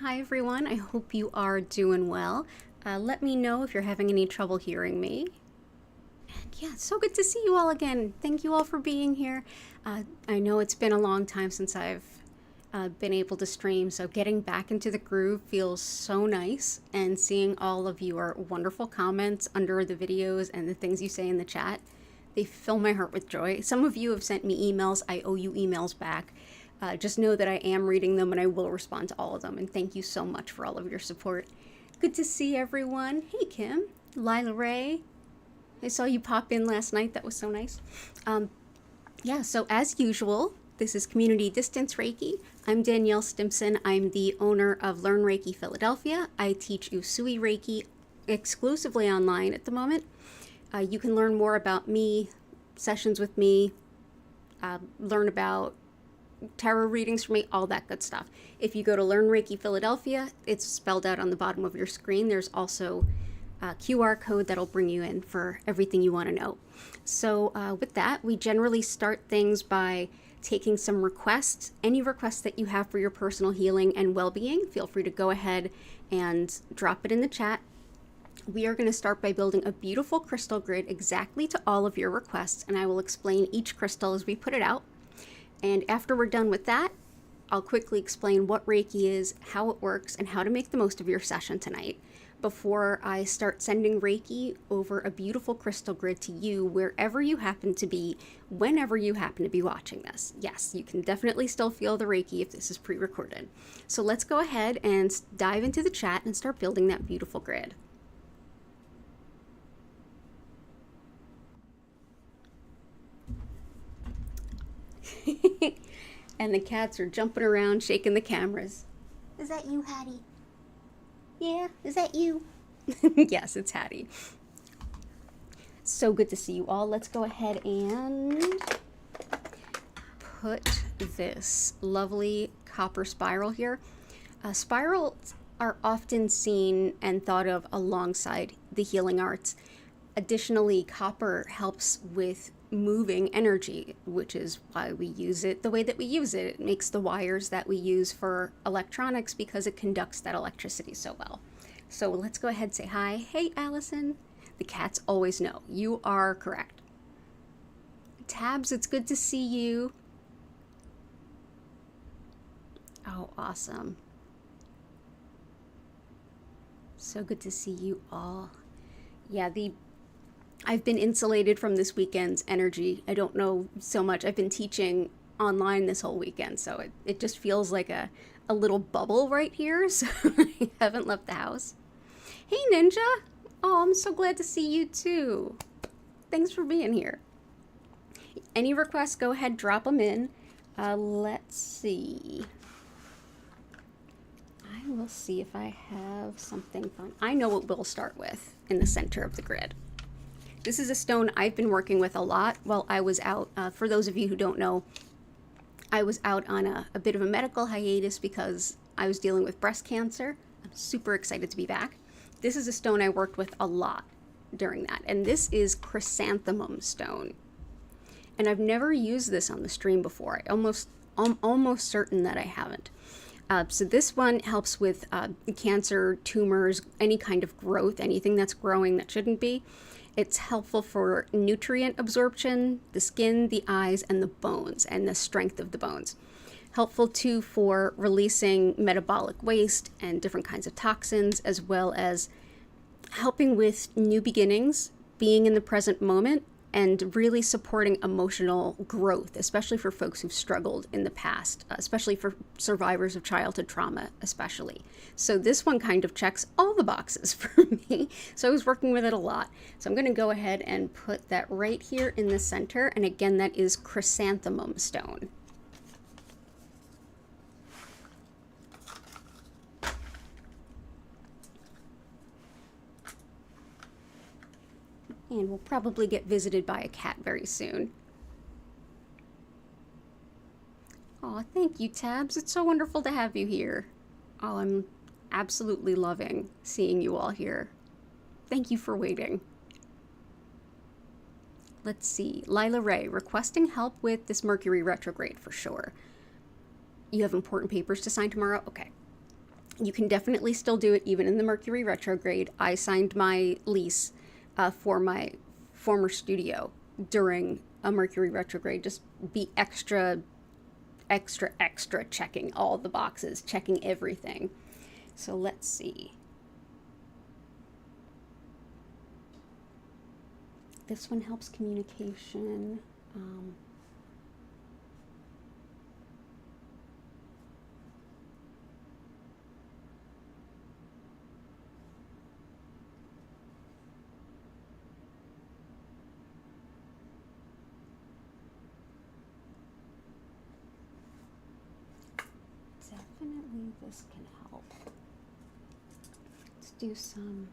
Hi everyone, I hope you are doing well. Let me know if you're having any trouble hearing me. And yeah, it's so good to see you all again. Thank you all for being here. I know it's been a long time since I've been able to stream, so getting back into the groove feels so nice, and seeing all of your wonderful comments under the videos and the things you say in the chat, they fill my heart with joy. Some of you have sent me emails. I owe you emails back. Just know that I am reading them and I will respond to all of them. And thank you so much for all of your support. Good to see everyone. Hey, Kim, Lila Ray. I saw you pop in last night. That was so nice. Yeah, so as usual, this is Community Distance Reiki. I'm Danielle Stimpson. I'm the owner of Learn Reiki Philadelphia. I teach Usui Reiki exclusively online at the moment. You can learn more about me, sessions with me, learn about tarot readings for me, all that good stuff. If you go to Learn Reiki Philadelphia, it's spelled out on the bottom of your screen. There's also a QR code that'll bring you in for everything you want to know. So with that, we generally start things by taking some requests. Any requests that you have for your personal healing and well-being, feel free to go ahead and drop it in the chat. We are going to start by building a beautiful crystal grid exactly to all of your requests, and I will explain each crystal as we put it out. And after we're done with that, I'll quickly explain what Reiki is, how it works, and how to make the most of your session tonight before I start sending Reiki over a beautiful crystal grid to you wherever you happen to be, whenever you happen to be watching this. Yes, you can definitely still feel the Reiki if this is pre-recorded. So let's go ahead and dive into the chat and start building that beautiful grid. And the cats are jumping around, shaking the cameras. Is that you, Hattie? Yeah, is that you? Yes, it's Hattie. So good to see you all. Let's go ahead and put this lovely copper spiral here. Spirals are often seen and thought of alongside the healing arts. Additionally, copper helps with moving energy, which is why we use it the way that we use it. It makes the wires that we use for electronics because it conducts that electricity so well. So let's go ahead and say hi. Hey, Allison. The cats always know. You are correct. Tabs, it's good to see you. Oh, awesome. So good to see you all. Yeah, I've been insulated from this weekend's energy. I don't know so much. I've been teaching online this whole weekend, so it just feels like a little bubble right here, so I haven't left the house. Hey, Ninja! Oh, I'm so glad to see you too. Thanks for being here. Any requests, go ahead, drop them in. Let's see. I will see if I have something fun. I know what we'll start with in the center of the grid. This is a stone I've been working with a lot while I was out. For those of you who don't know, I was out on a bit of a medical hiatus because I was dealing with breast cancer. I'm super excited to be back. This is a stone I worked with a lot during that, and this is chrysanthemum stone. And I've never used this on the stream before. I'm almost certain that I haven't. So this one helps with cancer, tumors, any kind of growth, anything that's growing that shouldn't be. It's helpful for nutrient absorption, the skin, the eyes, and the bones, and the strength of the bones. Helpful too for releasing metabolic waste and different kinds of toxins, as well as helping with new beginnings, being in the present moment, and really supporting emotional growth, especially for folks who've struggled in the past, especially for survivors of childhood trauma, especially. So this one kind of checks all the boxes for me. So I was working with it a lot. So I'm going to go ahead and put that right here in the center. And again, that is chrysanthemum stone. And we'll probably get visited by a cat very soon. Oh, thank you, Tabs. It's so wonderful to have you here. Oh, I'm absolutely loving seeing you all here. Thank you for waiting. Let's see. Lila Ray, requesting help with this Mercury retrograde for sure. You have important papers to sign tomorrow? Okay. You can definitely still do it even in the Mercury retrograde. I signed my lease for my former studio during a Mercury retrograde. Just be extra, extra, extra checking all the boxes, checking everything. So let's see. This one helps communication. Definitely this can help. Let's do some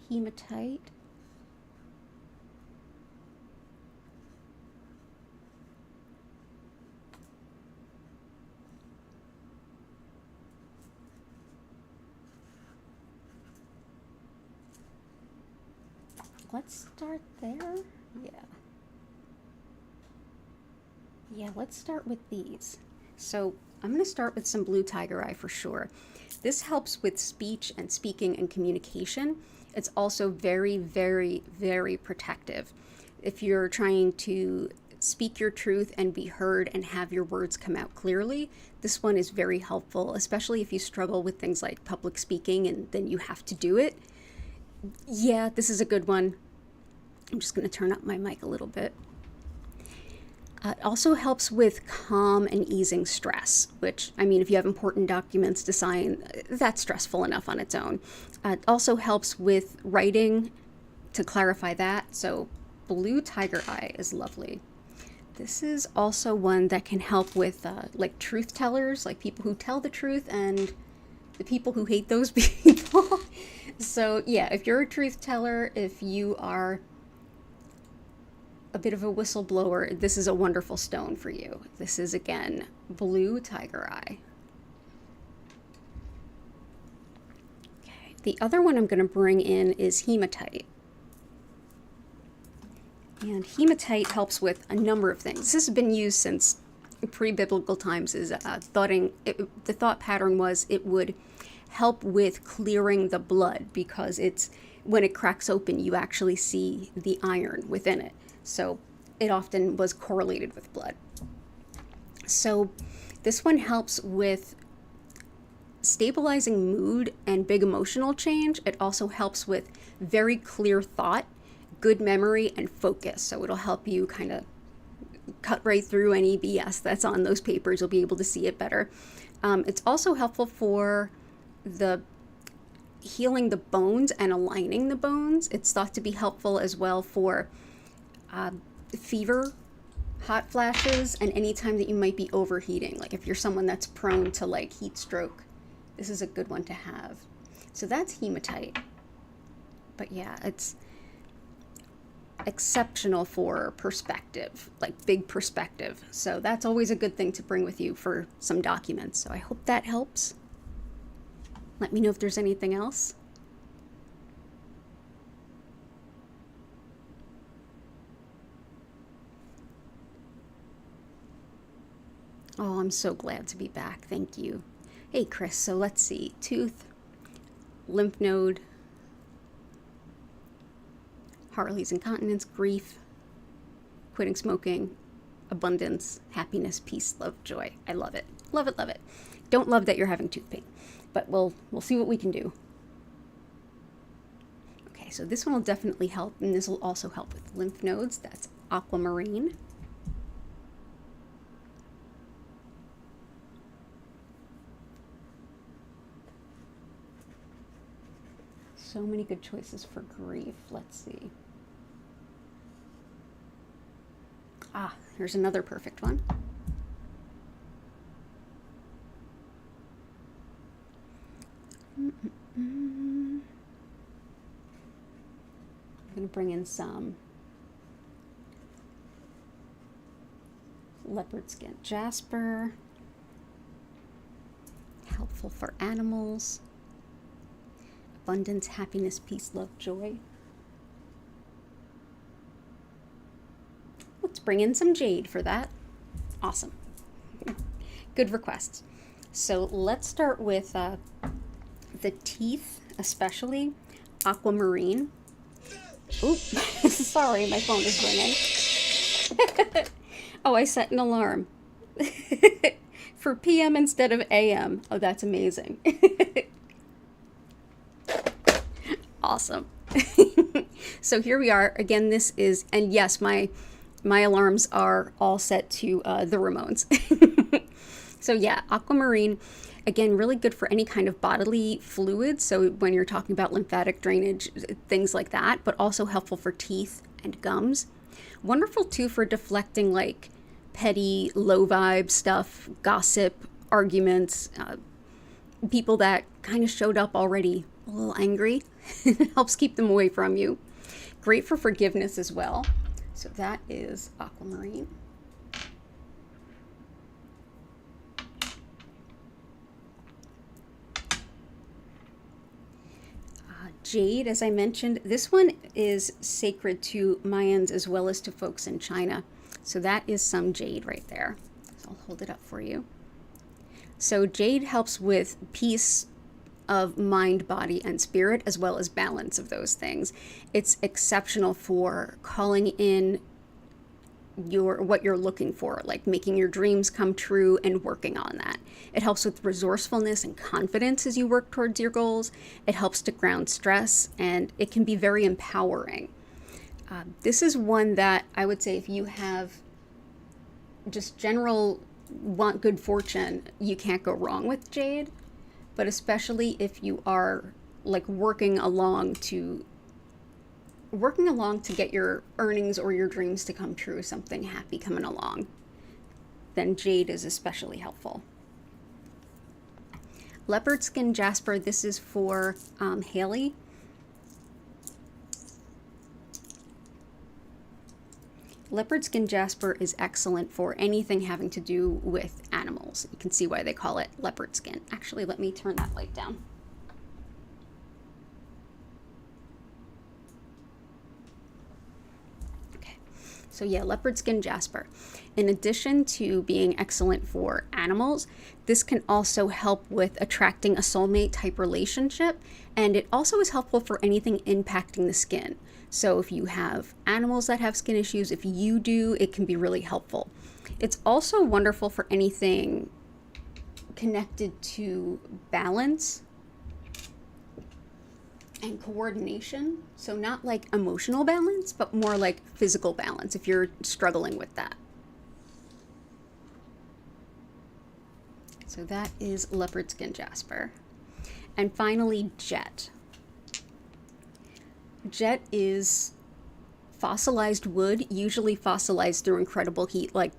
hematite. Let's start there. Yeah, let's start with these. So I'm going to start with some blue tiger eye for sure. This helps with speech and speaking and communication. It's also very, very, very protective. If you're trying to speak your truth and be heard and have your words come out clearly, this one is very helpful, especially if you struggle with things like public speaking and then you have to do it. Yeah, this is a good one. I'm just going to turn up my mic a little bit. It also helps with calm and easing stress, which, I mean, if you have important documents to sign, that's stressful enough on its own. It also helps with writing to clarify that. So blue tiger eye is lovely. This is also one that can help with like truth tellers, like people who tell the truth and the people who hate those people. So yeah, if you're a truth teller, if you are a bit of a whistleblower, this is a wonderful stone for you. This is, again, blue tiger eye. Okay, the other one I'm going to bring in is hematite. And hematite helps with a number of things. This has been used since pre-biblical times. The thought pattern was it would help with clearing the blood, because it's when it cracks open, you actually see the iron within it. So it often was correlated with blood. So this one helps with stabilizing mood and big emotional change. It also helps with very clear thought, good memory, and focus. So it'll help you kind of cut right through any BS that's on those papers. You'll be able to see it better. It's also helpful for the healing the bones and aligning the bones. It's thought to be helpful as well for fever, hot flashes, and any time that you might be overheating. Like if you're someone that's prone to like heat stroke, this is a good one to have. So that's hematite. But yeah, it's exceptional for perspective, like big perspective. So that's always a good thing to bring with you for some documents. So I hope that helps. Let me know if there's anything else. Oh, I'm so glad to be back. Thank you. Hey, Chris, so let's see. Tooth, lymph node, Harley's incontinence, grief, quitting smoking, abundance, happiness, peace, love, joy. I love it. Love it, love it. Don't love that you're having tooth pain, but we'll see what we can do. Okay, so this one will definitely help, and this will also help with lymph nodes. That's aquamarine. So many good choices for grief. Let's see. Ah, here's another perfect one. I'm going to bring in some leopard skin jasper. Helpful for animals. Abundance, happiness, peace, love, joy. Let's bring in some jade for that. Awesome. Good requests. So let's start with the teeth, especially aquamarine. Oop, sorry, my phone is ringing. Oh, I set an alarm for PM instead of AM. Oh, that's amazing. Awesome. So here we are again. This is, and yes, my alarms are all set to the Ramones. So yeah, aquamarine, again, really good for any kind of bodily fluids. So when you're talking about lymphatic drainage, things like that, but also helpful for teeth and gums. Wonderful too for deflecting like petty, low vibe stuff, gossip, arguments, people that kind of showed up already a little angry. It helps keep them away from you. Great for forgiveness as well. So that is aquamarine. Jade, as I mentioned, this one is sacred to Mayans as well as to folks in China. So that is some jade right there. So I'll hold it up for you. So jade helps with peace of mind, body, and spirit, as well as balance of those things. It's exceptional for calling in what you're looking for, like making your dreams come true and working on that. It helps with resourcefulness and confidence as you work towards your goals. It helps to ground stress, and it can be very empowering. This is one that I would say if you have just general want good fortune, you can't go wrong with jade. But especially if you are like working along to get your earnings or your dreams to come true, something happy coming along, then jade is especially helpful. Leopard skin jasper, this is for Haley. Leopard skin jasper is excellent for anything having to do with animals. You can see why they call it leopard skin. Actually, let me turn that light down. Okay, so yeah, leopard skin jasper. In addition to being excellent for animals, this can also help with attracting a soulmate type relationship, and it also is helpful for anything impacting the skin. So if you have animals that have skin issues, if you do, it can be really helpful. It's also wonderful for anything connected to balance and coordination. So not like emotional balance, but more like physical balance if you're struggling with that. So that is leopard skin jasper. And finally, jet. Jet is fossilized wood, usually fossilized through incredible heat, like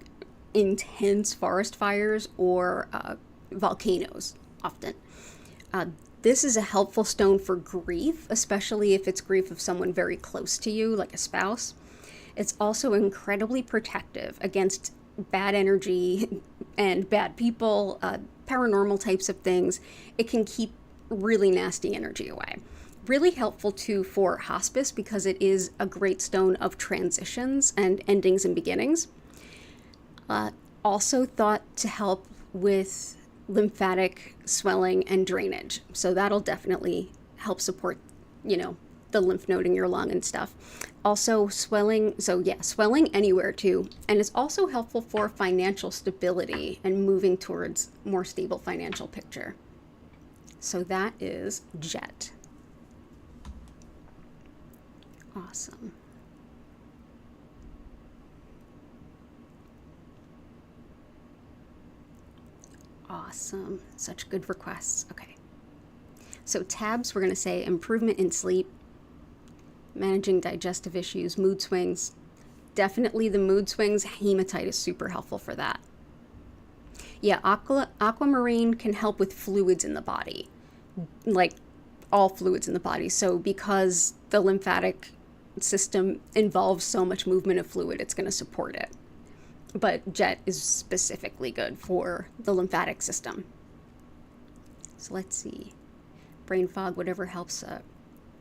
intense forest fires or volcanoes, often. This is a helpful stone for grief, especially if it's grief of someone very close to you, like a spouse. It's also incredibly protective against bad energy and bad people, paranormal types of things. It can keep really nasty energy away. Really helpful too for hospice because it is a great stone of transitions and endings and beginnings. Also thought to help with lymphatic swelling and drainage. So that'll definitely help support, the lymph node in your lung and stuff. Also swelling, so yeah, swelling anywhere too. And it's also helpful for financial stability and moving towards more stable financial picture. So that is jet. Awesome. Awesome. Such good requests. Okay. So tabs, we're going to say improvement in sleep, managing digestive issues, mood swings. Definitely the mood swings, hematite is super helpful for that. Yeah, aquamarine can help with fluids in the body, like all fluids in the body. So because the lymphatic system involves so much movement of fluid, it's going to support it. But jet is specifically good for the lymphatic system. So let's see. Brain fog, whatever helps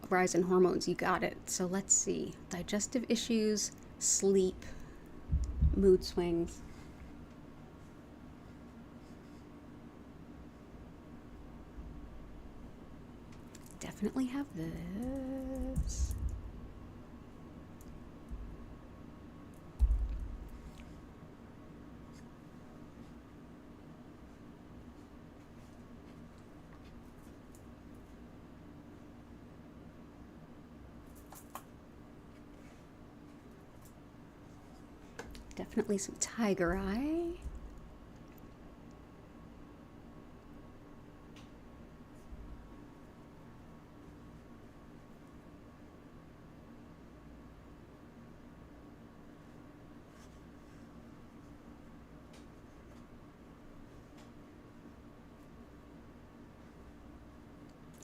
rise in hormones, you got it. So let's see. Digestive issues, sleep, mood swings. definitely have this. Definitely some tiger eye.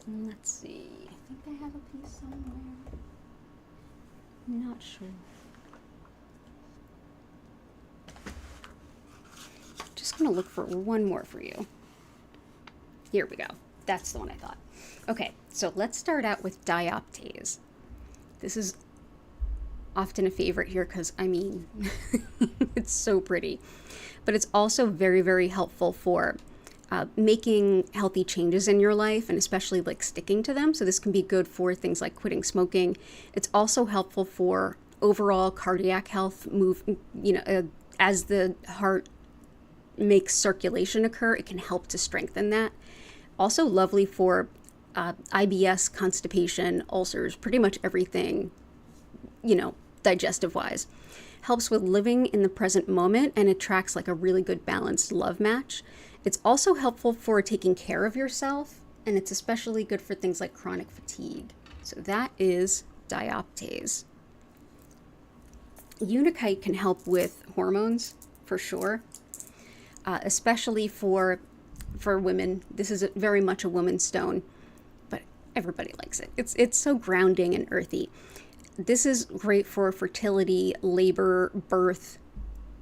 Let's see, I think I have a piece somewhere. I'm not sure. Just gonna look for one more for you. Here we go. That's the one I thought. Okay, so let's start out with dioptase. This is often a favorite here because, I mean, it's so pretty. But it's also very, very helpful for making healthy changes in your life, and especially like sticking to them. So this can be good for things like quitting smoking. It's also helpful for overall cardiac health, as the heart makes circulation occur, it can help to strengthen that. Also lovely for IBS, constipation, ulcers, pretty much everything, digestive wise. Helps with living in the present moment and attracts like a really good balanced love match. It's also helpful for taking care of yourself, and it's especially good for things like chronic fatigue. So that is dioptase. Unakite can help with hormones for sure, especially for women. This is very much a woman's stone, but everybody likes it. It's so grounding and earthy. This is great for fertility, labor, birth,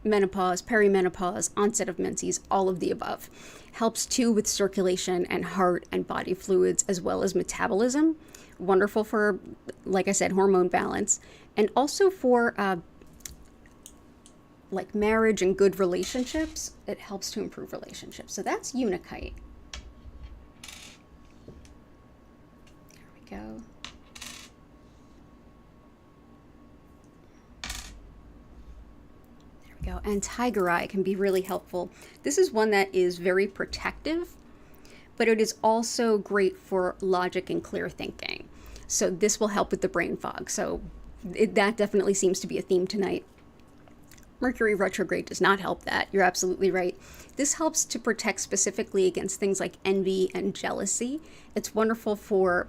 menopause, perimenopause, onset of menses, all of the above. Helps too with circulation and heart and body fluids, as well as metabolism. Wonderful for, like I said, hormone balance, and also for like marriage and good relationships. It helps to improve relationships. So that's unakite. There we go. Go. And tiger eye can be really helpful. This is one that is very protective, but it is also great for logic and clear thinking. So this will help with the brain fog. So that definitely seems to be a theme tonight. Mercury retrograde does not help that. You're absolutely right. This helps to protect specifically against things like envy and jealousy. It's wonderful for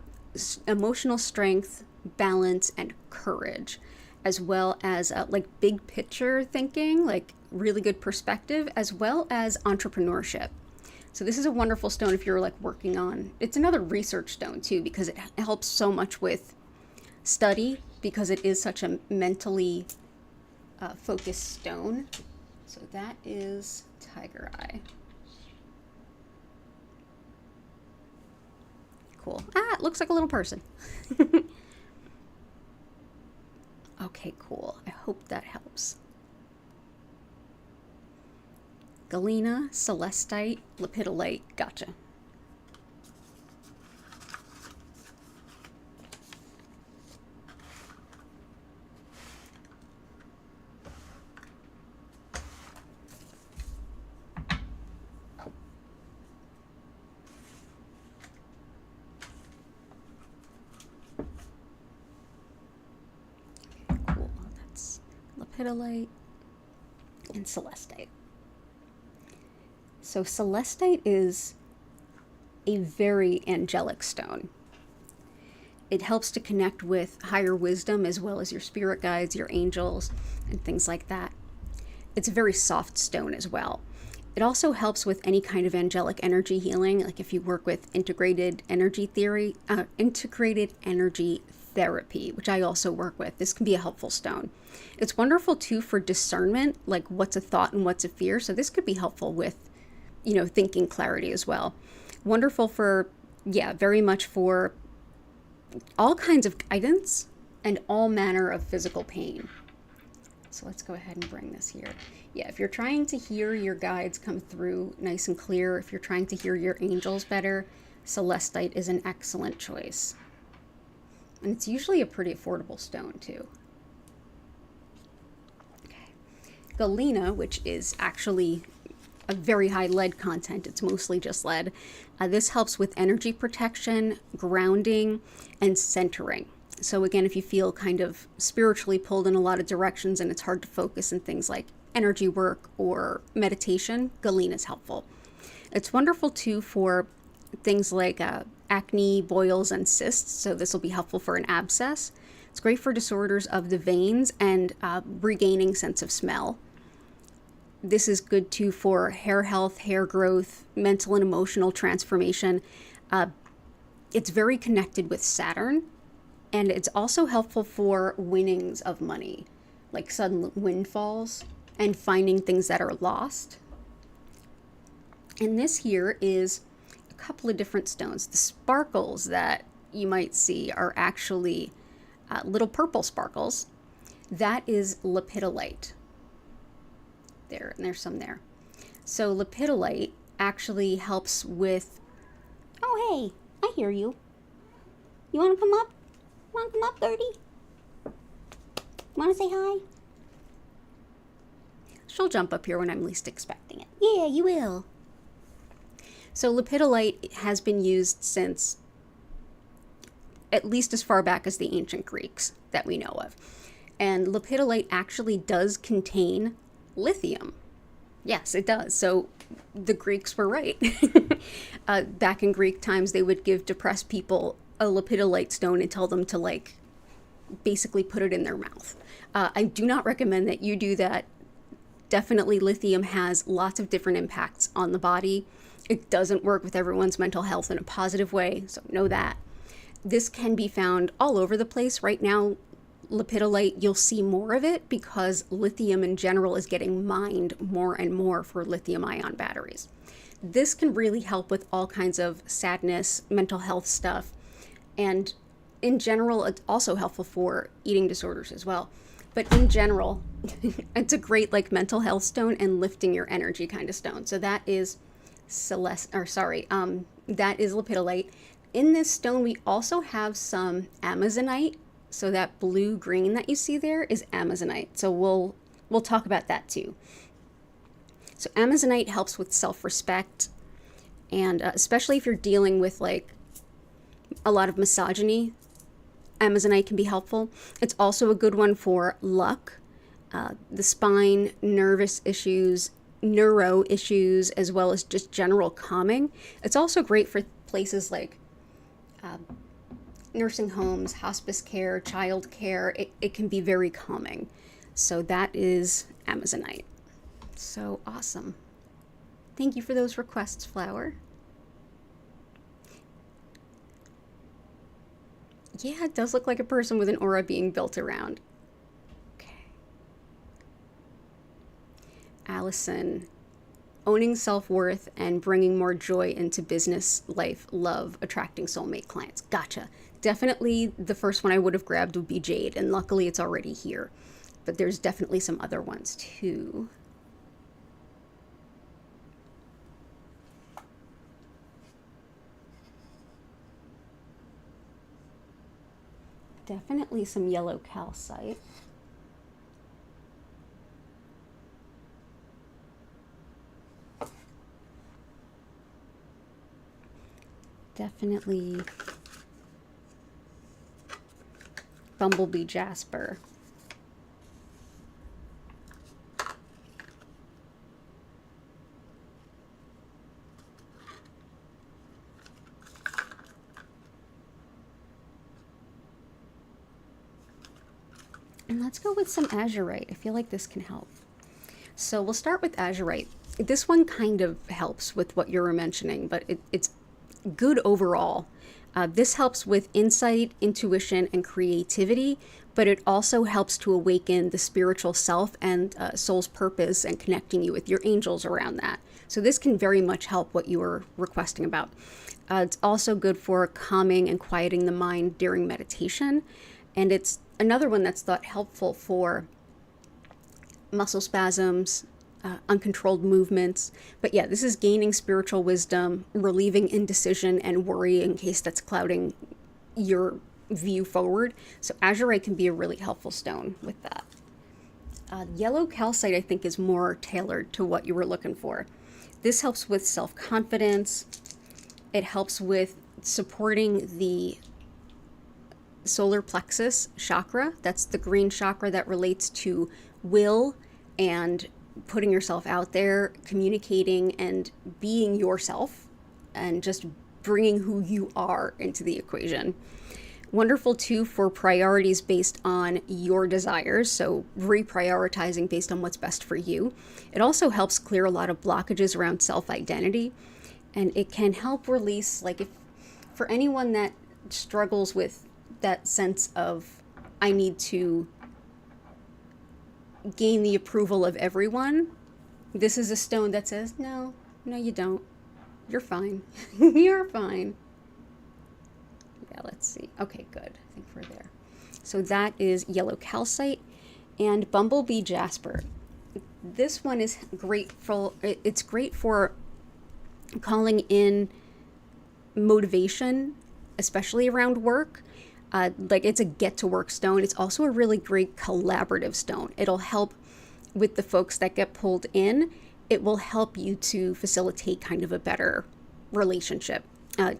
emotional strength, balance, and courage, as well as like big picture thinking, like really good perspective, as well as entrepreneurship. So this is a wonderful stone if you're like working on, it's another research stone too, because it helps so much with study, because it is such a mentally focused stone. So that is tiger eye. Cool. It looks like a little person. Okay, cool. I hope that helps. Galena, celestite, lepidolite. Gotcha. Lepidolite and celestite. So celestite is a very angelic stone. It helps to connect with higher wisdom as well as your spirit guides, your angels, and things like that. It's a very soft stone as well. It also helps with any kind of angelic energy healing, like if you work with integrated energy therapy, which I also work with. This can be a helpful stone. It's wonderful too for discernment, like what's a thought and what's a fear. So this could be helpful with, thinking clarity as well. Wonderful for, very much for all kinds of guidance and all manner of physical pain. So let's go ahead and bring this here. Yeah, if you're trying to hear your guides come through nice and clear, if you're trying to hear your angels better, celestite is an excellent choice. And it's usually a pretty affordable stone too. Okay. Galena, which is actually a very high lead content, it's mostly just lead. This helps with energy protection, grounding, and centering. So again, if you feel kind of spiritually pulled in a lot of directions and it's hard to focus in things like energy work or meditation, Galena is helpful. It's wonderful too for things like acne, boils, and cysts. So this will be helpful for an abscess. It's great for disorders of the veins and regaining sense of smell. This is good too for hair health, hair growth, mental and emotional transformation. It's very connected with Saturn, and it's also helpful for winnings of money, like sudden windfalls and finding things that are lost. And this here is a couple of different stones. The sparkles that you might see are actually little purple sparkles. That is lepidolite. There, and there's some there. So lepidolite actually helps with, oh hey, I hear you. You want to come up? Want to come up, Gertie? Want to say hi? She'll jump up here when I'm least expecting it. Yeah, you will. So lepidolite has been used since at least as far back as the ancient Greeks that we know of. And lepidolite actually does contain lithium. Yes, it does. So the Greeks were right. Back in Greek times, they would give depressed people a lepidolite stone and tell them to basically put it in their mouth. I do not recommend that you do that. Definitely lithium has lots of different impacts on the body. It doesn't work with everyone's mental health in a positive way, so know that. This can be found all over the place. Right now, lepidolite, you'll see more of it because lithium in general is getting mined more and more for lithium ion batteries. This can really help with all kinds of sadness, mental health stuff, and in general, it's also helpful for eating disorders as well. But in general, it's a great mental health stone and lifting your energy kind of stone. So that is that is lepidolite. In this stone, we also have some amazonite. So that blue-green that you see there is amazonite. So we'll talk about that too. So amazonite helps with self-respect, and especially if you're dealing with a lot of misogyny, amazonite can be helpful. It's also a good one for luck, the spine, nervous issues, neuro issues, as well as just general calming. It's also great for places like nursing homes, hospice care, child care. It can be very calming. So that is amazonite. So awesome. Thank you for those requests, Flower. Yeah, it does look like a person with an aura being built around. Okay. Allison, owning self-worth and bringing more joy into business, life, love, attracting soulmate clients. Gotcha. Definitely the first one I would have grabbed would be Jade, and luckily it's already here. But there's definitely some other ones too. Definitely some yellow calcite. Definitely bumblebee jasper. And let's go with some azurite. I feel like this can help. So we'll start with azurite. This one kind of helps with what you were mentioning, but it's good overall. This helps with insight, intuition, and creativity, but it also helps to awaken the spiritual self and soul's purpose and connecting you with your angels around that. So this can very much help what you were requesting about. It's also good for calming and quieting the mind during meditation. And it's another one that's thought helpful for muscle spasms, uncontrolled movements. But yeah, this is gaining spiritual wisdom, relieving indecision and worry in case that's clouding your view forward. So azurite can be a really helpful stone with that. Yellow calcite, I think, is more tailored to what you were looking for. This helps with self-confidence. It helps with supporting the solar plexus chakra. That's the green chakra that relates to will and putting yourself out there, communicating and being yourself, and just bringing who you are into the equation. Wonderful too for priorities based on your desires, so reprioritizing based on what's best for you. It also helps clear a lot of blockages around self-identity, and it can help release, like, if for anyone that struggles with that sense of, I need to gain the approval of everyone, this is a stone that says, no, you don't. You're fine. You're fine. Yeah, let's see. Okay, good. I think we're there. So that is yellow calcite and bumblebee jasper. This one is grateful. It's great for calling in motivation, especially around work. Like, it's a get to work stone. It's also a really great collaborative stone. It'll help with the folks that get pulled in. It will help you to facilitate kind of a better relationship.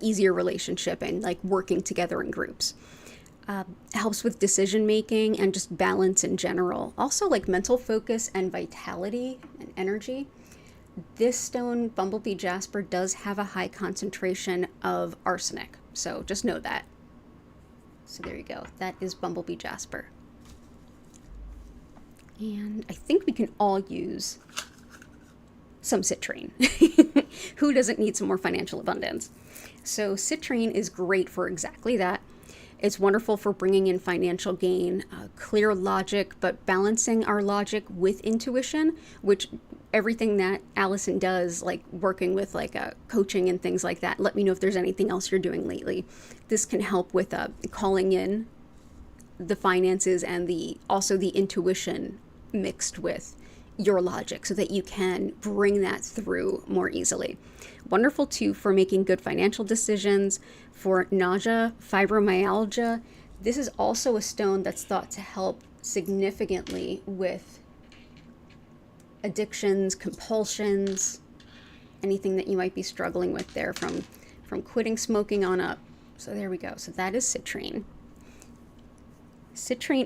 Easier relationship and like working together in groups. Helps with decision making and just balance in general. Also like mental focus and vitality and energy. This stone, bumblebee jasper, does have a high concentration of arsenic. So just know that. So there you go. That is bumblebee jasper. And I think we can all use some citrine. Who doesn't need some more financial abundance? So citrine is great for exactly that. It's wonderful for bringing in financial gain, clear logic, but balancing our logic with intuition, which everything that Allison does, like working with like coaching and things like that. Let me know if there's anything else you're doing lately. This can help with calling in the finances and also the intuition mixed with your logic so that you can bring that through more easily. Wonderful too for making good financial decisions, for nausea, fibromyalgia. This is also a stone that's thought to help significantly with addictions, compulsions, anything that you might be struggling with there, from quitting smoking on up. So there we go. So that is citrine.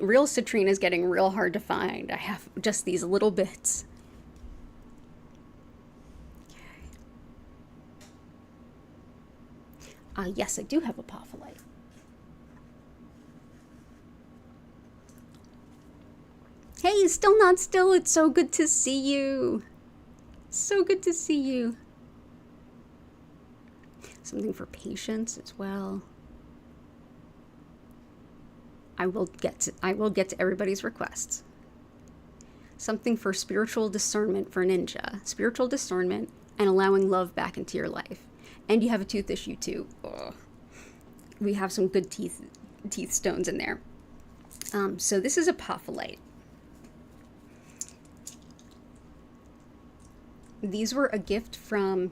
Real citrine is getting real hard to find. I have just these little bits. Okay. Yes, I do have apophyllite. Hey, still not still. It's so good to see you. So good to see you. Something for patience as well. I will get to everybody's requests. Something for spiritual discernment for ninja. Spiritual discernment and allowing love back into your life. And you have a tooth issue too. Ugh. We have some good teeth stones in there. So this is apophyllite. These were a gift from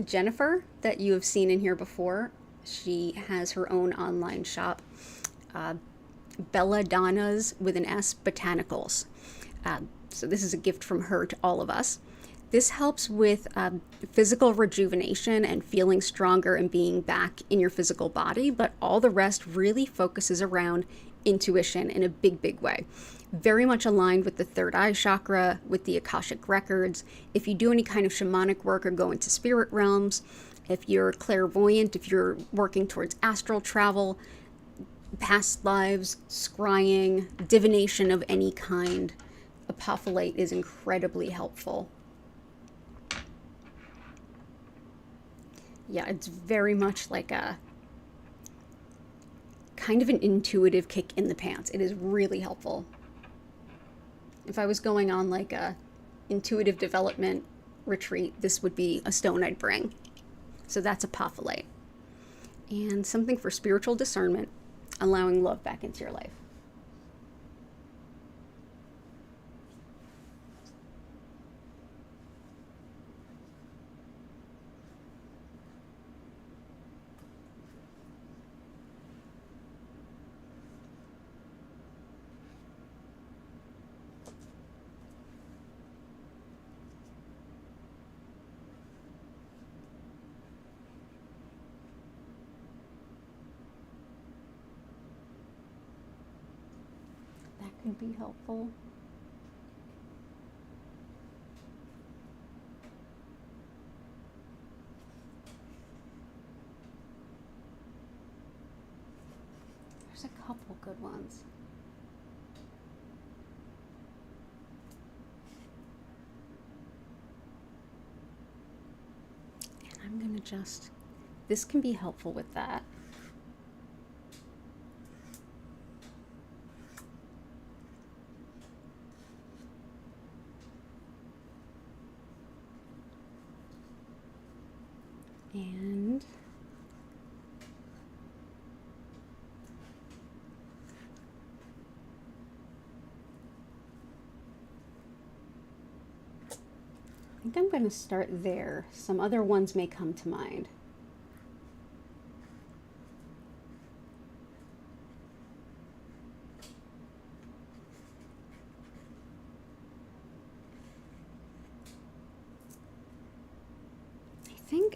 Jennifer that you have seen in here before. She has her own online shop, Belladonna's with an S Botanicals. So this is a gift from her to all of us. This helps with physical rejuvenation and feeling stronger and being back in your physical body, but all the rest really focuses around intuition in a big, big way. Very much aligned with the third eye chakra, with the Akashic records. If you do any kind of shamanic work or go into spirit realms, if you're clairvoyant, if you're working towards astral travel, past lives, scrying, divination of any kind, apophyllite is incredibly helpful. Yeah, it's very much like a kind of an intuitive kick in the pants. It is really helpful. If I was going on like a intuitive development retreat, this would be a stone I'd bring. So that's apophyllite. And something for spiritual discernment, allowing love back into your life. could be helpful. There's a couple good ones. And I'm going to just, this can be helpful with that. And I think I'm going to start there. Some other ones may come to mind.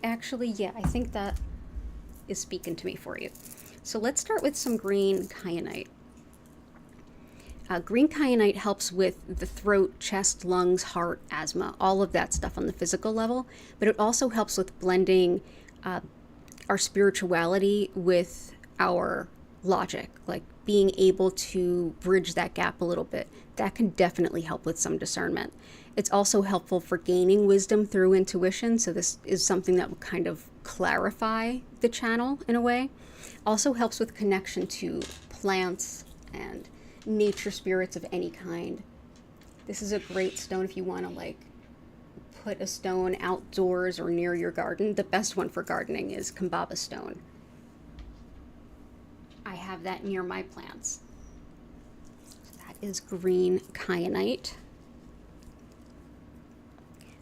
Actually, yeah, I think that is speaking to me for you. So let's start with some green kyanite. Green kyanite helps with the throat, chest, lungs, heart, asthma, all of that stuff on the physical level, but it also helps with blending our spirituality with our logic, like being able to bridge that gap a little bit. That can definitely help with some discernment. It's also helpful for gaining wisdom through intuition. So this is something that will kind of clarify the channel in a way. Also helps with connection to plants and nature spirits of any kind. This is a great stone if you want to like put a stone outdoors or near your garden. The best one for gardening is Kambaba stone. I have that near my plants. So that is green kyanite.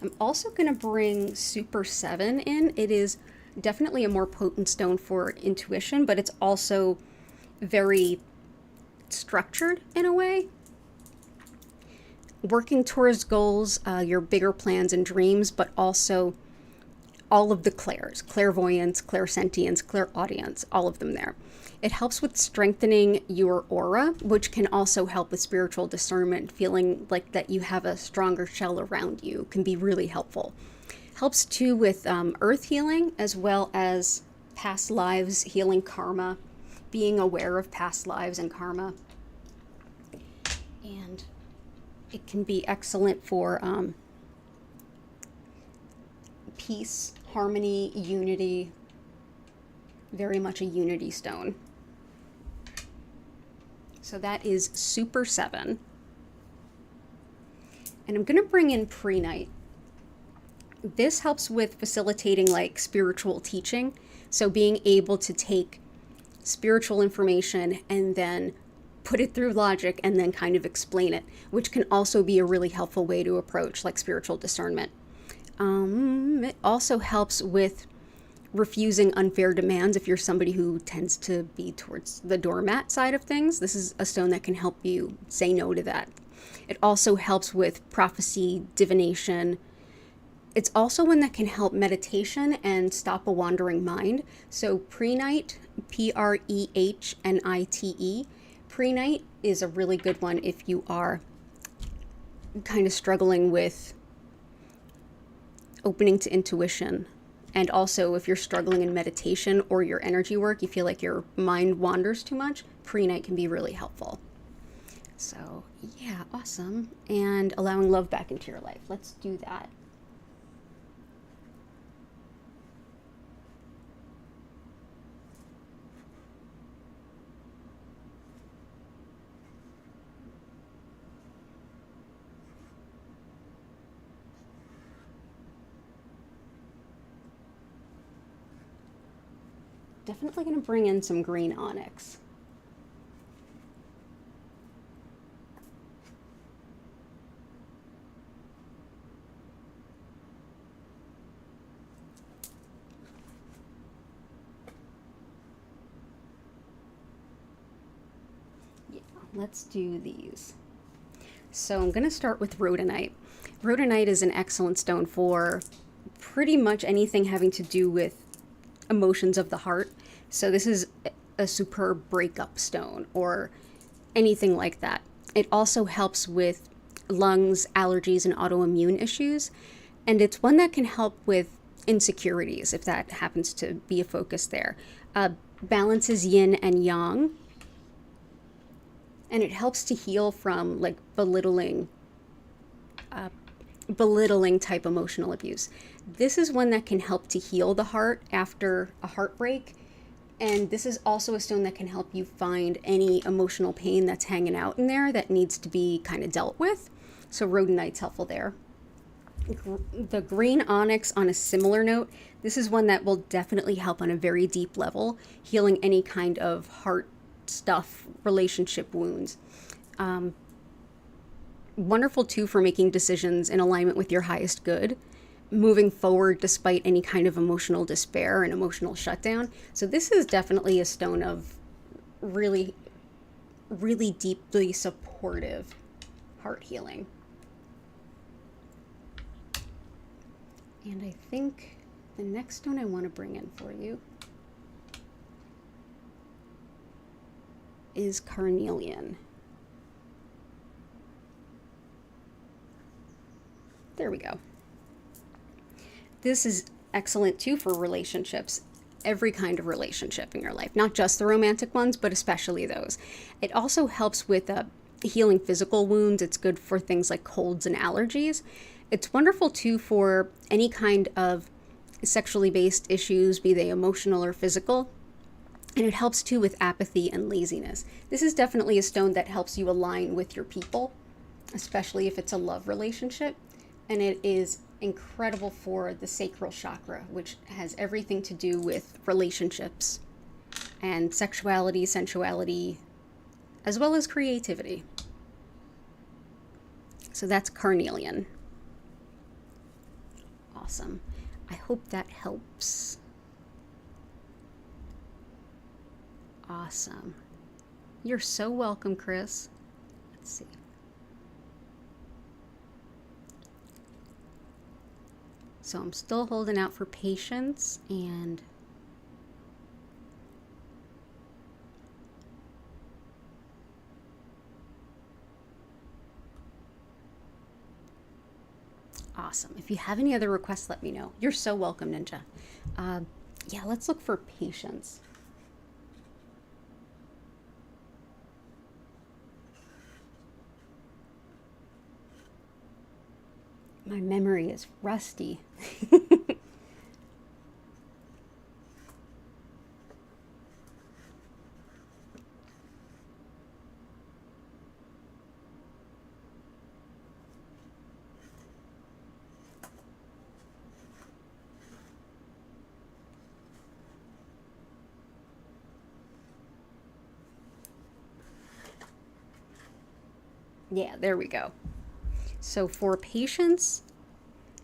I'm also going to bring Super 7 in. It is definitely a more potent stone for intuition, but it's also very structured in a way. Working towards goals, your bigger plans and dreams, but also all of the clairs, clairvoyance, clairsentience, clairaudience, all of them there. It helps with strengthening your aura, which can also help with spiritual discernment. Feeling like that you have a stronger shell around you can be really helpful. Helps too with earth healing, as well as past lives, healing karma, being aware of past lives and karma. And it can be excellent for peace, harmony, unity. Very much a unity stone. So that is Super 7. And I'm going to bring in Prehnite. This helps with facilitating like spiritual teaching. So being able to take spiritual information and then put it through logic and then kind of explain it, which can also be a really helpful way to approach like spiritual discernment. It also helps with refusing unfair demands if you're somebody who tends to be towards the doormat side of things. This is a stone that can help you say no to that. It also helps with prophecy, divination. It's also one that can help meditation and stop a wandering mind. So Prehnite, Prehnite. Prehnite is a really good one if you are kind of struggling with opening to intuition. And also, if you're struggling in meditation or your energy work, you feel like your mind wanders too much, Prehnite can be really helpful. So, yeah, awesome. And allowing love back into your life. Let's do that. Definitely going to bring in some green onyx. Yeah, let's do these. So I'm going to start with rhodonite. Rhodonite is an excellent stone for pretty much anything having to do with emotions of the heart. So this is a superb breakup stone or anything like that. It also helps with lungs, allergies, and autoimmune issues. And it's one that can help with insecurities, if that happens to be a focus there. Balances yin and yang. And it helps to heal from like belittling type emotional abuse. This is one that can help to heal the heart after a heartbreak. And this is also a stone that can help you find any emotional pain that's hanging out in there that needs to be kind of dealt with. So rhodonite's helpful there. The green onyx, on a similar note, this is one that will definitely help on a very deep level, healing any kind of heart stuff, relationship wounds. Wonderful too for making decisions in alignment with your highest good, moving forward despite any kind of emotional despair and emotional shutdown. So this is definitely a stone of really, really deeply supportive heart healing. And I think the next stone I want to bring in for you is carnelian. There we go. This is excellent too for relationships, every kind of relationship in your life, not just the romantic ones, but especially those. It also helps with healing physical wounds. It's good for things like colds and allergies. It's wonderful too for any kind of sexually based issues, be they emotional or physical. And it helps too with apathy and laziness. This is definitely a stone that helps you align with your people, especially if it's a love relationship. And it is incredible for the sacral chakra, which has everything to do with relationships and sexuality, sensuality, as well as creativity. So that's carnelian. Awesome. I hope that helps. Awesome. You're so welcome, Chris. Let's see. So I'm still holding out for patience and awesome. If you have any other requests, let me know. You're so welcome, Ninja. Yeah, let's look for patience. My memory is rusty. Yeah, there we go. So for patience,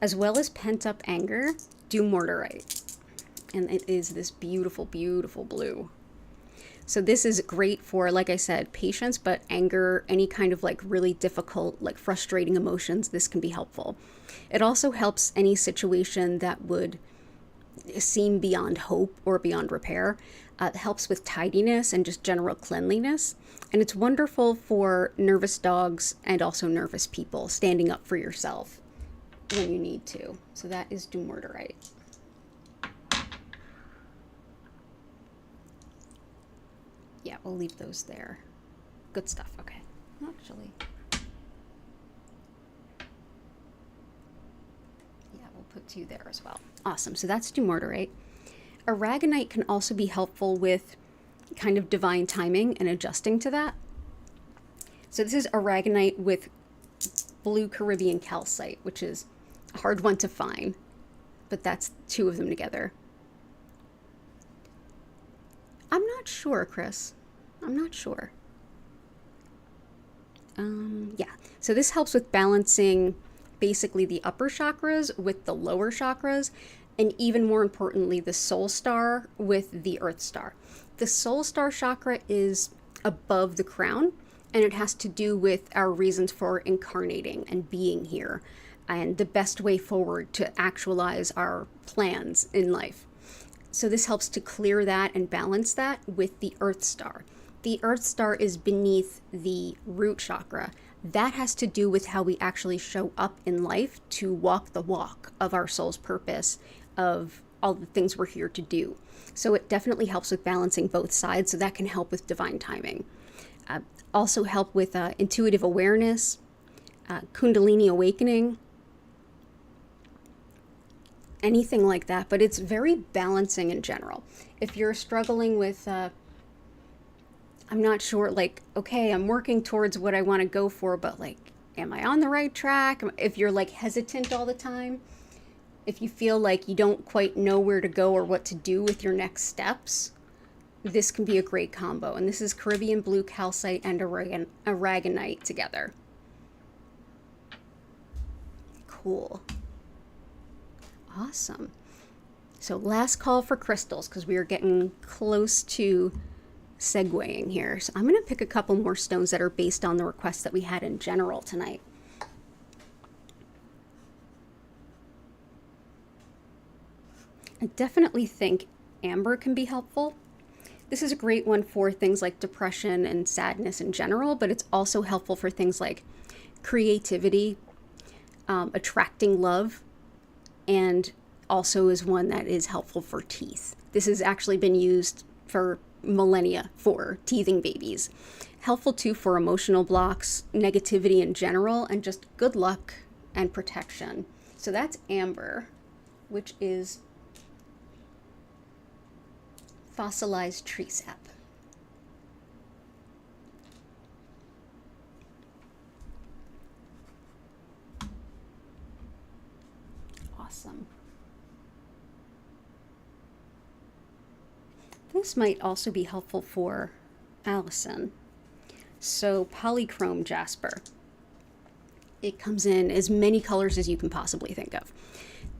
as well as pent-up anger, do mortarite. And it is this beautiful, beautiful blue. So this is great for, like I said, patience, but anger, any kind of like really difficult, like frustrating emotions, this can be helpful. It also helps any situation that would seem beyond hope or beyond repair. It helps with tidiness and just general cleanliness. And it's wonderful for nervous dogs and also nervous people, standing up for yourself when you need to. So that is dumortierite. Yeah, we'll leave those there. Good stuff. Okay. Actually, yeah, we'll put 2 there as well. Awesome. So that's dumortierite. Aragonite can also be helpful with kind of divine timing and adjusting to that. So this is aragonite with blue Caribbean calcite, which is a hard one to find, but that's 2 of them together. I'm not sure, Chris. I'm not sure. Yeah, so this helps with balancing basically the upper chakras with the lower chakras, and even more importantly, the soul star with the earth star. The soul star chakra is above the crown, and it has to do with our reasons for incarnating and being here, and the best way forward to actualize our plans in life. So this helps to clear that and balance that with the earth star. The Earth Star is beneath the root chakra. That has to do with how we actually show up in life to walk the walk of our soul's purpose, of all the things we're here to do. So it definitely helps with balancing both sides, so that can help with divine timing. Also help with intuitive awareness, Kundalini awakening, anything like that. But it's very balancing in general. If you're struggling with I'm not sure, like, okay, I'm working towards what I want to go for, but like, am I on the right track? If you're like hesitant all the time, if you feel like you don't quite know where to go or what to do with your next steps, this can be a great combo. And this is Caribbean blue calcite and aragonite together. Cool. Awesome. So last call for crystals, because we are getting close to segueing here. So I'm going to pick a couple more stones that are based on the requests that we had in general tonight. I definitely think amber can be helpful. This is a great one for things like depression and sadness in general, but it's also helpful for things like creativity, attracting love, and also is one that is helpful for teeth. This has actually been used for millennia for teething babies. Helpful too for emotional blocks, negativity in general, and just good luck and protection. So that's amber, which is fossilized tree sap. Awesome. This might also be helpful for Allison. So polychrome jasper. It comes in as many colors as you can possibly think of.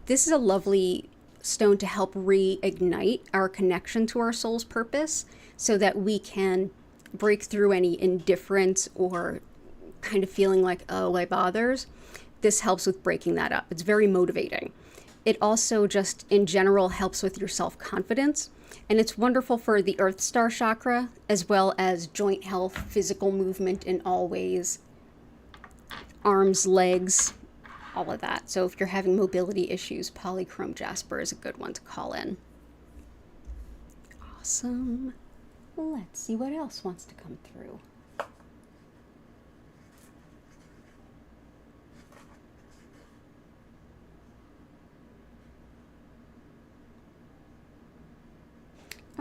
This is a lovely stone to help reignite our connection to our soul's purpose so that we can break through any indifference or kind of feeling like, oh, why bothers? This helps with breaking that up. It's very motivating. It also just in general helps with your self-confidence, and it's wonderful for the Earth Star chakra as well as joint health, physical movement in all ways, arms, legs, all of that. So if you're having mobility issues, polychrome jasper is a good one to call in. Awesome. Let's see what else wants to come through.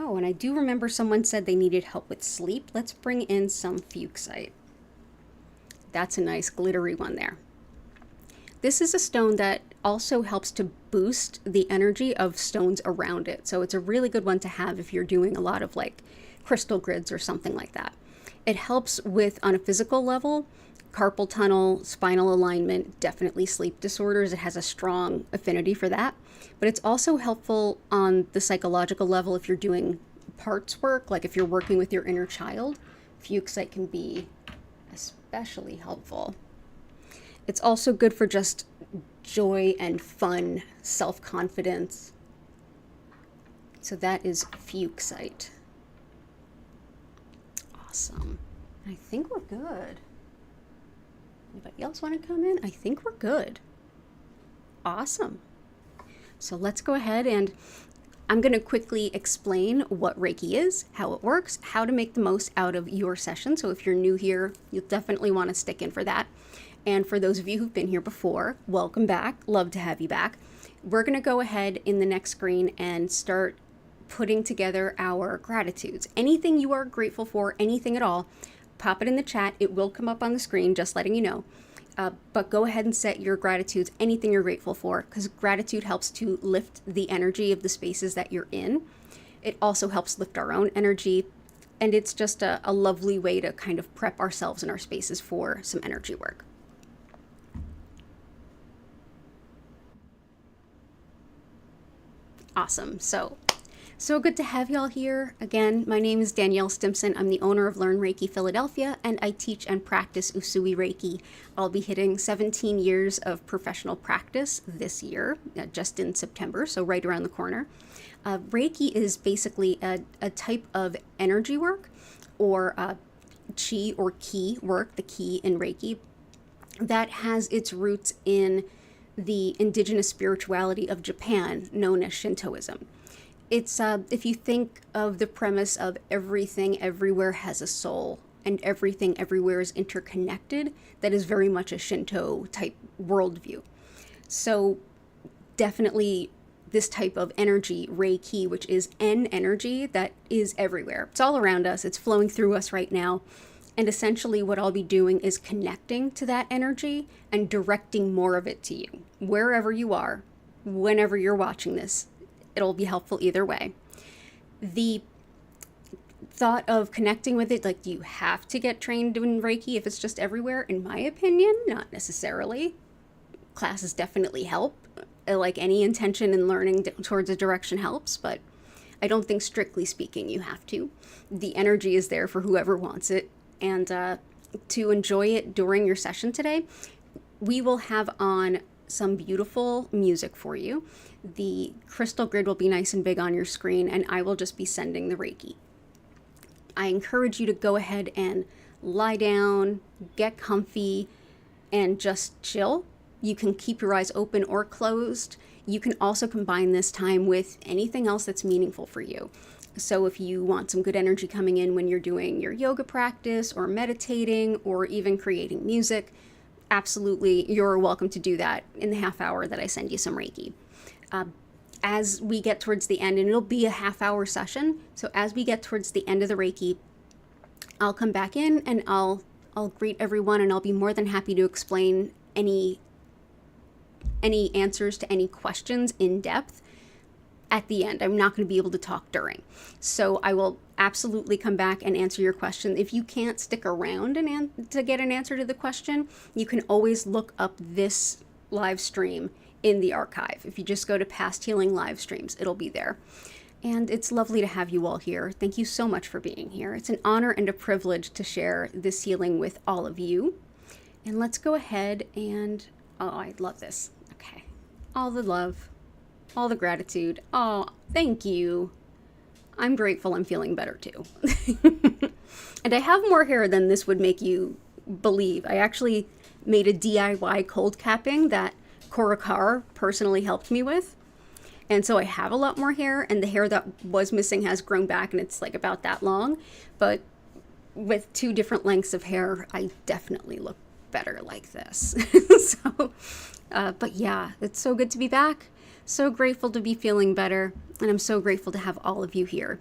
Oh, and I do remember someone said they needed help with sleep. Let's bring in some fuchsite. That's a nice glittery one there. This is a stone that also helps to boost the energy of stones around it. So it's a really good one to have if you're doing a lot of like crystal grids or something like that. It helps with, on a physical level, carpal tunnel, spinal alignment, definitely sleep disorders. It has a strong affinity for that. But it's also helpful on the psychological level if you're doing parts work, like if you're working with your inner child. Fuchsite can be especially helpful. It's also good for just joy and fun, self-confidence. So that is fuchsite. Awesome. I think we're good. Anybody else want to come in? I think we're good. Awesome. So let's go ahead and I'm going to quickly explain what Reiki is, how it works, how to make the most out of your session. So if you're new here, you'll definitely want to stick in for that. And for those of you who've been here before, welcome back. Love to have you back. We're going to go ahead in the next screen and start putting together our gratitudes. Anything you are grateful for, anything at all, pop it in the chat. It will come up on the screen, just letting you know. But go ahead and set your gratitudes, anything you're grateful for, because gratitude helps to lift the energy of the spaces that you're in. It also helps lift our own energy. And it's just a lovely way to kind of prep ourselves and our spaces for some energy work. Awesome. So good to have y'all here. Again, my name is Danielle Stimpson. I'm the owner of Learn Reiki Philadelphia, and I teach and practice Usui Reiki. I'll be hitting 17 years of professional practice this year, just in September, so right around the corner. Reiki is basically a type of energy work or chi or ki work, the ki in Reiki, that has its roots in the indigenous spirituality of Japan, known as Shintoism. It's if you think of the premise of everything everywhere has a soul and everything everywhere is interconnected, that is very much a Shinto type worldview. So definitely this type of energy, Reiki, which is en energy that is everywhere. It's all around us. It's flowing through us right now. And essentially what I'll be doing is connecting to that energy and directing more of it to you, wherever you are, whenever you're watching this. It'll be helpful either way. The thought of connecting with it, like, do you have to get trained in Reiki if it's just everywhere? In my opinion, not necessarily. Classes definitely help. Like any intention in learning towards a direction helps, but I don't think strictly speaking you have to. The energy is there for whoever wants it. And to enjoy it during your session today, we will have on some beautiful music for you. The crystal grid will be nice and big on your screen, and I will just be sending the Reiki. I encourage you to go ahead and lie down, get comfy, and just chill. You can keep your eyes open or closed. You can also combine this time with anything else that's meaningful for you. So if you want some good energy coming in when you're doing your yoga practice or meditating or even creating music, absolutely, you're welcome to do that in the half hour that I send you some Reiki. As we get towards the end, and it'll be a half-hour session, so as we get towards the end of the Reiki, I'll come back in and I'll greet everyone, and I'll be more than happy to explain any answers to any questions in depth at the end. I'm not going to be able to talk during. So I will absolutely come back and answer your question. If you can't stick around to get an answer to the question, you can always look up this live stream in the archive. If you just go to past healing live streams, it'll be there. And it's lovely to have you all here. Thank you so much for being here. It's an honor and a privilege to share this healing with all of you. And let's go ahead and, oh, I love this. Okay. All the love, all the gratitude. Oh, thank you. I'm grateful I'm feeling better too. And I have more hair than this would make you believe. I actually made a DIY cold capping that Korakar personally helped me with. And so I have a lot more hair, and the hair that was missing has grown back, and it's like about that long. But with 2 different lengths of hair, I definitely look better like this. But yeah, it's so good to be back. So grateful to be feeling better, and I'm so grateful to have all of you here.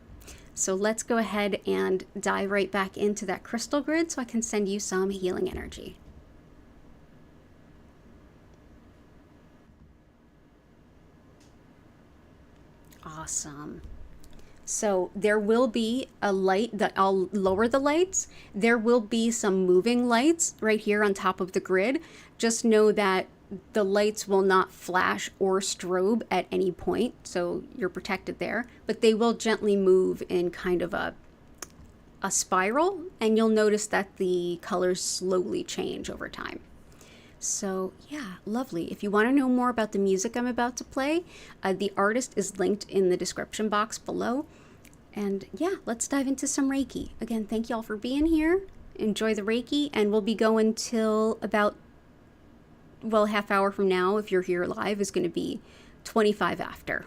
So let's go ahead and dive right back into that crystal grid so I can send you some healing energy. Awesome. So there will be a light that I'll lower the lights. There will be some moving lights right here on top of the grid. Just know that the lights will not flash or strobe at any point, so you're protected there, but they will gently move in kind of a spiral, and you'll notice that the colors slowly change over time. So yeah, lovely. If you want to know more about the music I'm about to play, the artist is linked in the description box below. And yeah, let's dive into some Reiki. Again, thank you all for being here. Enjoy the Reiki, and we'll be going till about, well, half hour from now. If you're here live, is going to be 25 after,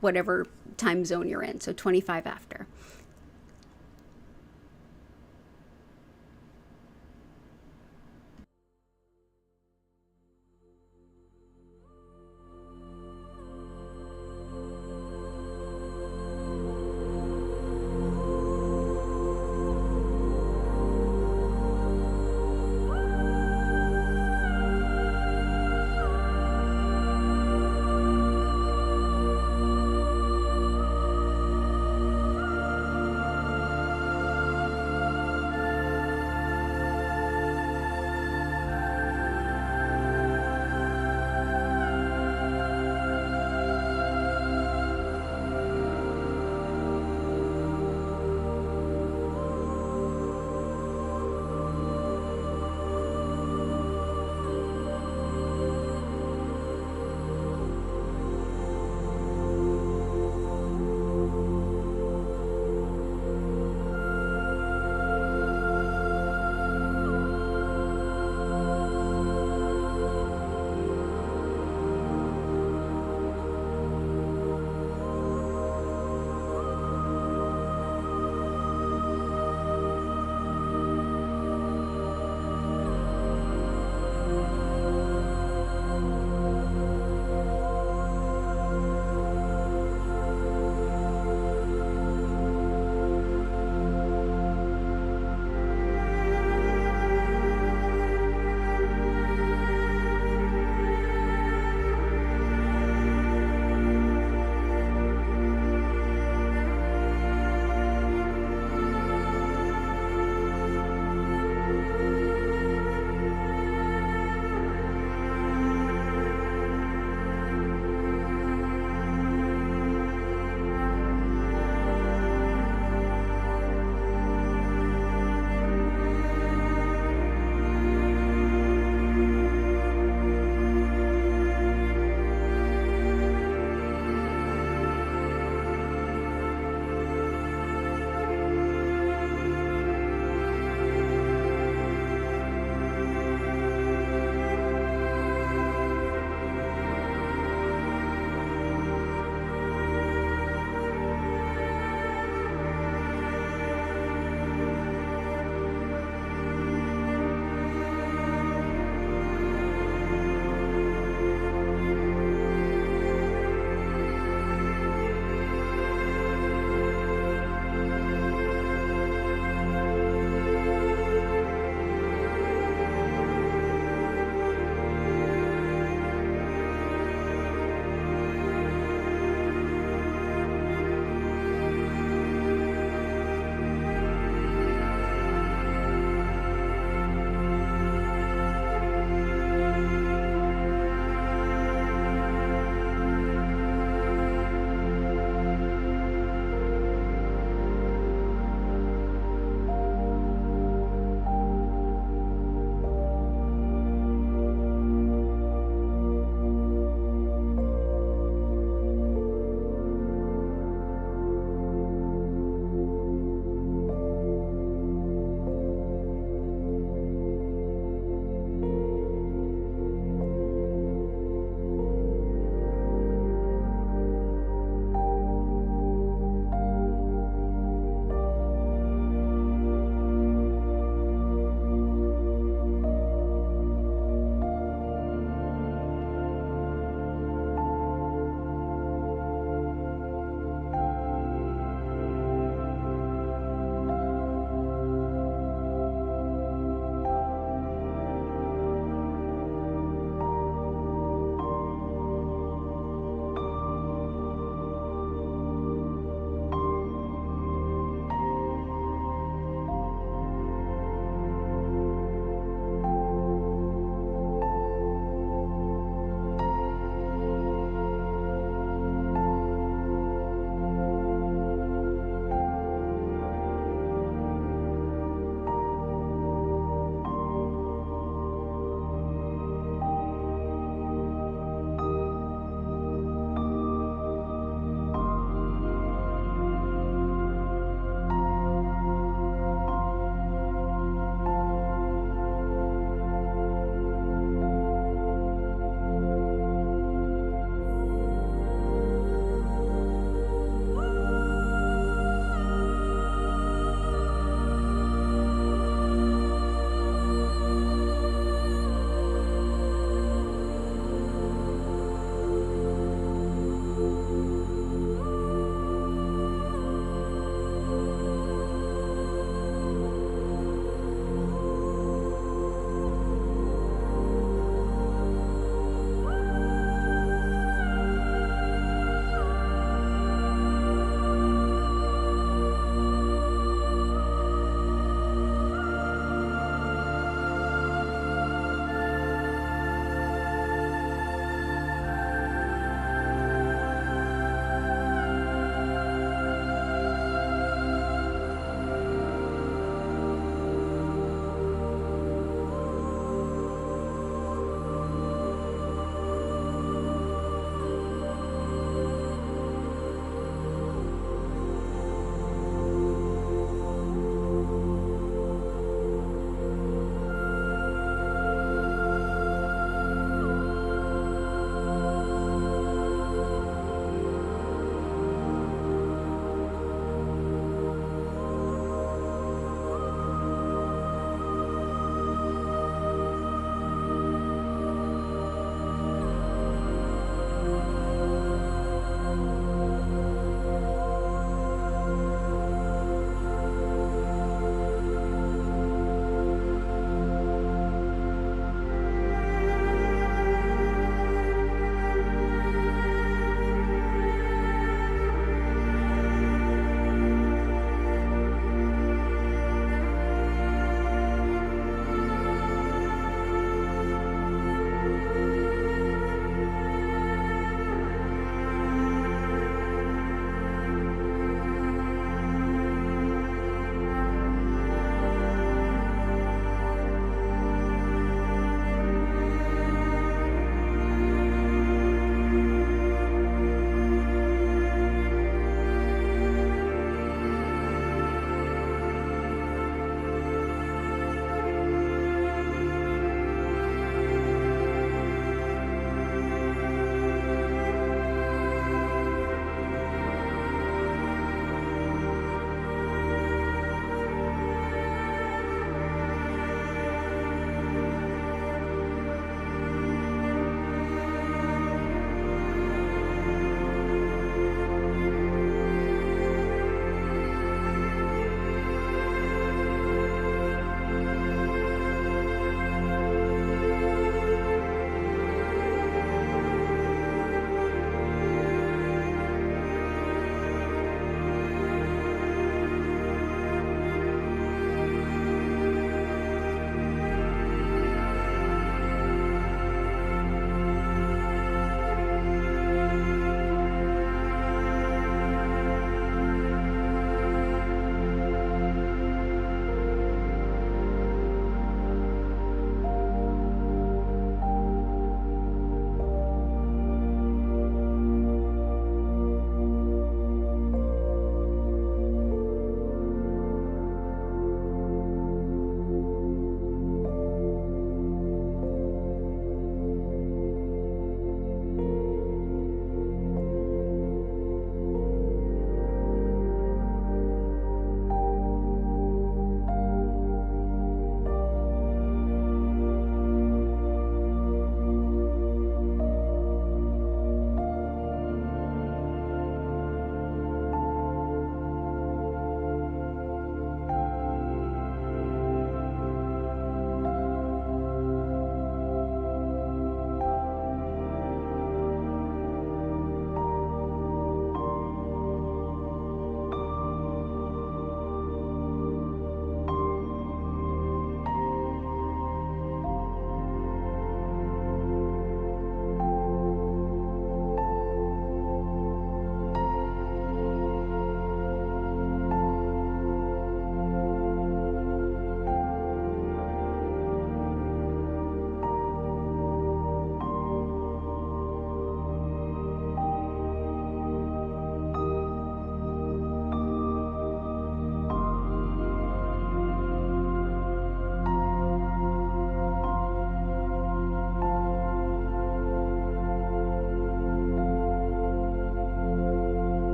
whatever time zone you're in. So 25 after.